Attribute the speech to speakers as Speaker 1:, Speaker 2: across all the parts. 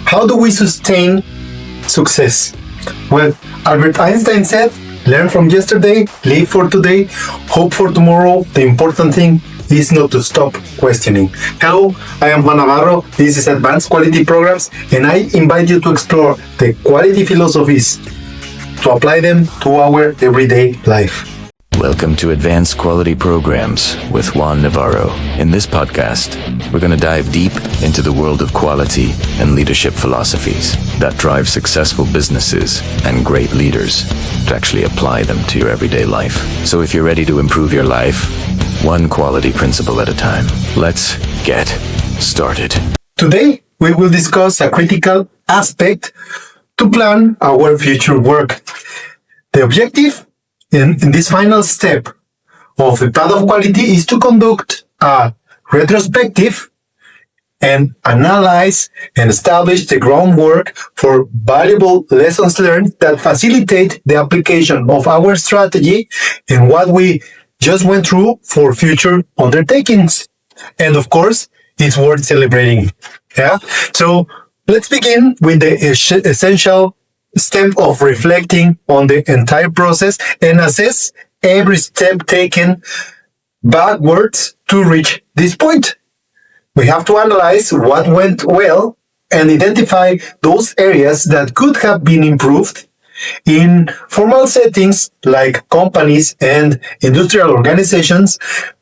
Speaker 1: How do we sustain success? Well, Albert Einstein said, learn from yesterday, live for today, hope for tomorrow. The important thing is not to stop questioning. Hello, I am Juan Navarro. This is Advanced Quality Programs, and I invite you to explore the quality philosophies to apply them to our everyday life.
Speaker 2: Welcome to Advanced Quality Programs with Juan Navarro. In this podcast, we're going to dive deep into the world of quality and leadership philosophies that drive successful businesses and great leaders to actually apply them to your everyday life. So if you're ready to improve your life, one quality principle at a time, let's get started.
Speaker 1: Today, we will discuss a critical aspect to plan our future work. The objective in this final step of the path of quality is to conduct a retrospective and analyze and establish the groundwork for valuable lessons learned that facilitate the application of our strategy and what we just went through for future undertakings. And of course, it's worth celebrating. Yeah. So let's begin with the essential step of reflecting on the entire process and assess every step taken backwards to reach this point. We have to analyze what went well and identify those areas that could have been improved. In formal settings like companies and industrial organizations,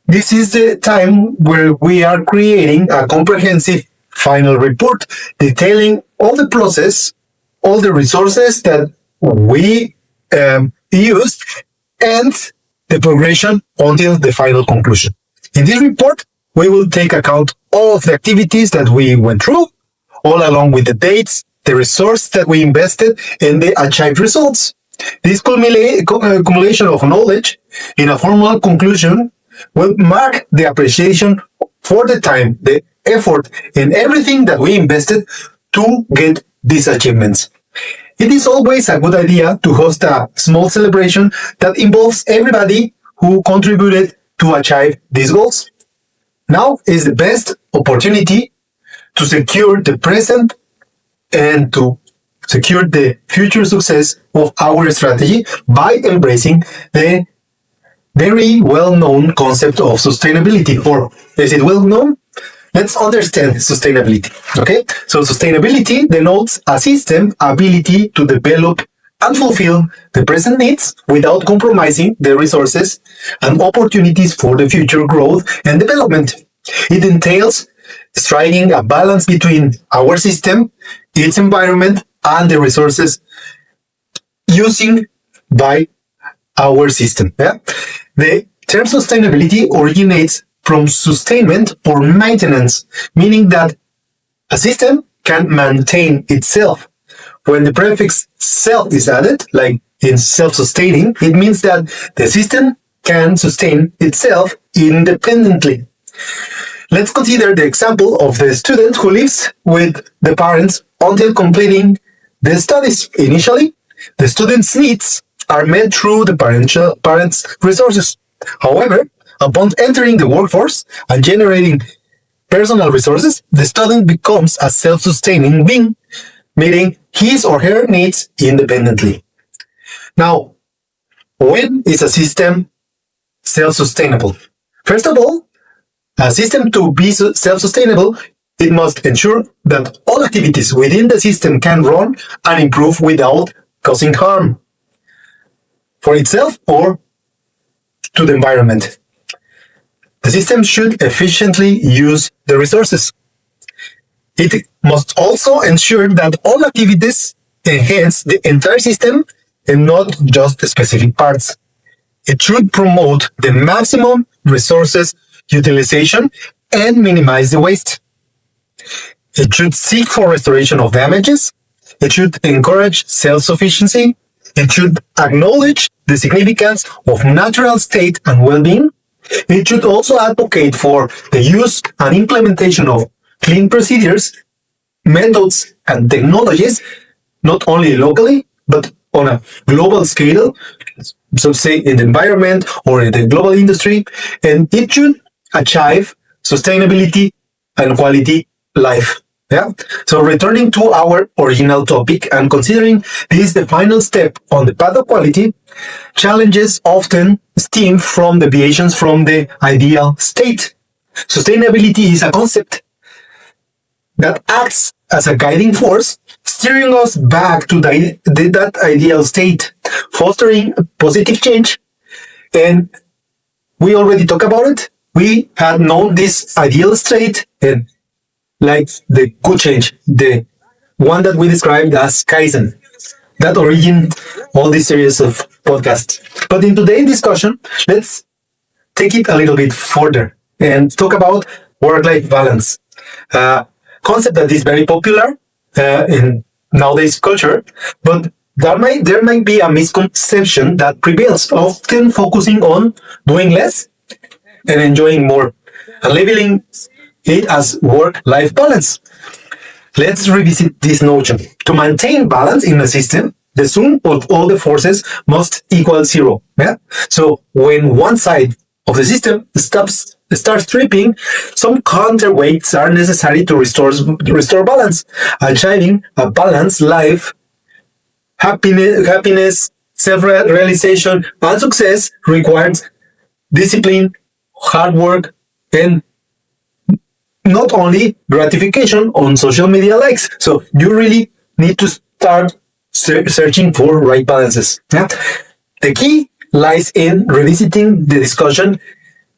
Speaker 1: this is the time where we are creating a comprehensive final report detailing all the process, all the resources that we used, and the progression until the final conclusion. In this report, we will take account all of the activities that we went through, all along with the dates, the resource that we invested, and the achieved results. This accumulation of knowledge in a formal conclusion will mark the appreciation for the time, the effort, and everything that we invested to get these achievements. It is always a good idea to host a small celebration that involves everybody who contributed to achieve these goals. Now is the best opportunity to secure the present and to secure the future success of our strategy by embracing the very well-known concept of sustainability. Or is it well-known? Let's understand sustainability, okay? So sustainability denotes a system's ability to develop and fulfill the present needs without compromising the resources and opportunities for the future growth and development. It entails striking a balance between our system, its environment, and the resources using by our system. Yeah? The term sustainability originates from sustainment or maintenance, meaning that a system can maintain itself. When the prefix self is added, like in self-sustaining, it means that the system can sustain itself independently. Let's consider the example of the student who lives with the parents until completing the studies. Initially, the student's needs are met through the parents' resources. However, upon entering the workforce and generating personal resources, the student becomes a self-sustaining being, meeting his or her needs independently. Now, when is a system self-sustainable? First of all, a system to be self-sustainable, it must ensure that all activities within the system can run and improve without causing harm for itself or to the environment. The system should efficiently use the resources. It must also ensure that all activities enhance the entire system and not just the specific parts. It should promote the maximum resources utilization and minimize the waste. It should seek for restoration of damages. It should encourage self-sufficiency. It should acknowledge the significance of natural state and well-being. It should also advocate for the use and implementation of clean procedures, methods, and technologies, not only locally, but on a global scale, so say in the environment or in the global industry, and it should achieve sustainability and quality life. Yeah. So returning to our original topic and considering this the final step on the path of quality, challenges often stem from deviations from the ideal state. Sustainability is a concept that acts as a guiding force, steering us back to that ideal state, fostering positive change. And we already talked about it. We had known this ideal state and like the good change, the one that we described as Kaizen, that originated all this series of podcasts. But in today's discussion, let's take it a little bit further and talk about work-life balance. Concept that is very popular in nowadays culture, but there might be a misconception that prevails, often focusing on doing less and enjoying more, and labeling it as work-life balance. Let's revisit this notion. To maintain balance in a system, the sum of all the forces must equal zero. Yeah? So when one side of the system starts tripping, some counterweights are necessary to restore balance. Achieving a balanced life, happiness, self-realization, and success requires discipline, hard work, and not only gratification on social media likes. So you really need to start searching for right balances. Yeah? The key lies in revisiting the discussion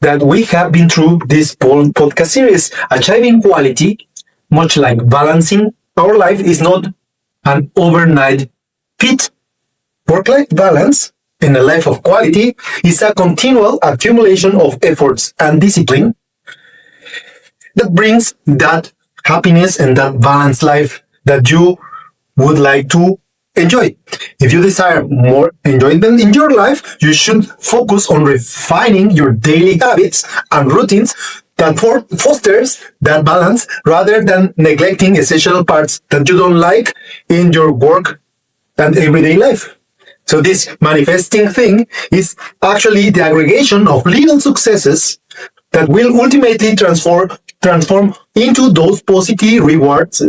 Speaker 1: that we have been through this podcast series. Achieving quality, much like balancing our life, is not an overnight feat. Work-life balance in a life of quality is a continual accumulation of efforts and discipline that brings that happiness and that balanced life that you would like to enjoy. If you desire more enjoyment in your life, you should focus on refining your daily habits and routines that fosters that balance rather than neglecting essential parts that you don't like in your work and everyday life. So this manifesting thing is actually the aggregation of little successes that will ultimately transform into those positive rewards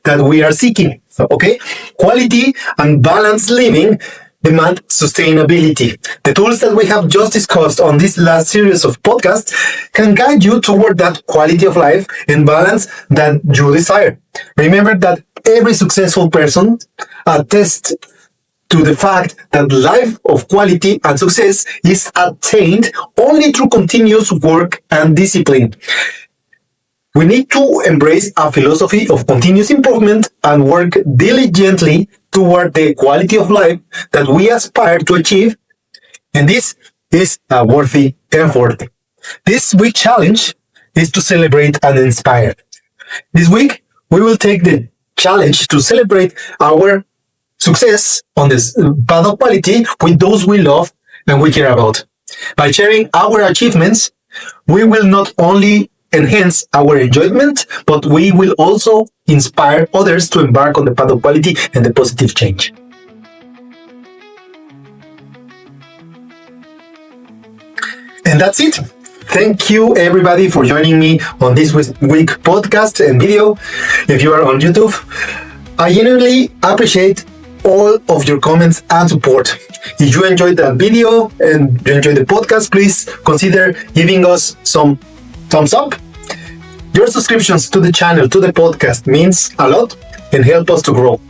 Speaker 1: that we are seeking. Okay? Quality and balanced living demand sustainability. The tools that we have just discussed on this last series of podcasts can guide you toward that quality of life and balance that you desire. Remember that every successful person attests to the fact that life of quality and success is attained only through continuous work and discipline. We need to embrace a philosophy of continuous improvement and work diligently toward the quality of life that we aspire to achieve. And this is a worthy effort. This week's challenge is to celebrate and inspire. This week, we will take the challenge to celebrate our success on this path of quality with those we love and we care about. By sharing our achievements, we will not only enhance our enjoyment, but we will also inspire others to embark on the path of quality and the positive change. And that's it. Thank you everybody for joining me on this week podcast and video. If you are on YouTube, I genuinely appreciate all of your comments and support. If you enjoyed that video and you enjoyed the podcast, please consider giving us some thumbs up. Your subscriptions to the channel, to the podcast, means a lot and help us to grow.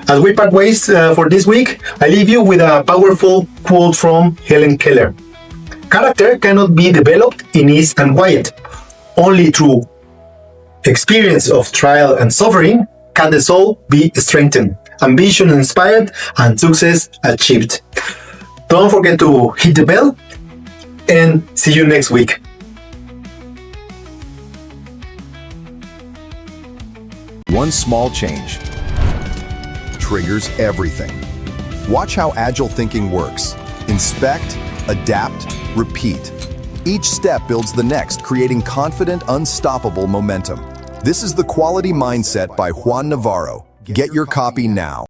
Speaker 1: As we part ways for this week, I leave you with a powerful quote from Helen Keller. Character cannot be developed in ease and quiet. Only through experience of trial and suffering can the soul be strengthened, ambition inspired, and success achieved. Don't forget to hit the bell and see you next week.
Speaker 3: One small change triggers everything. Watch how agile thinking works. Inspect, adapt, repeat. Each step builds the next, creating confident, unstoppable momentum. This is the Quality Mindset by Juan Navarro. Get your copy now.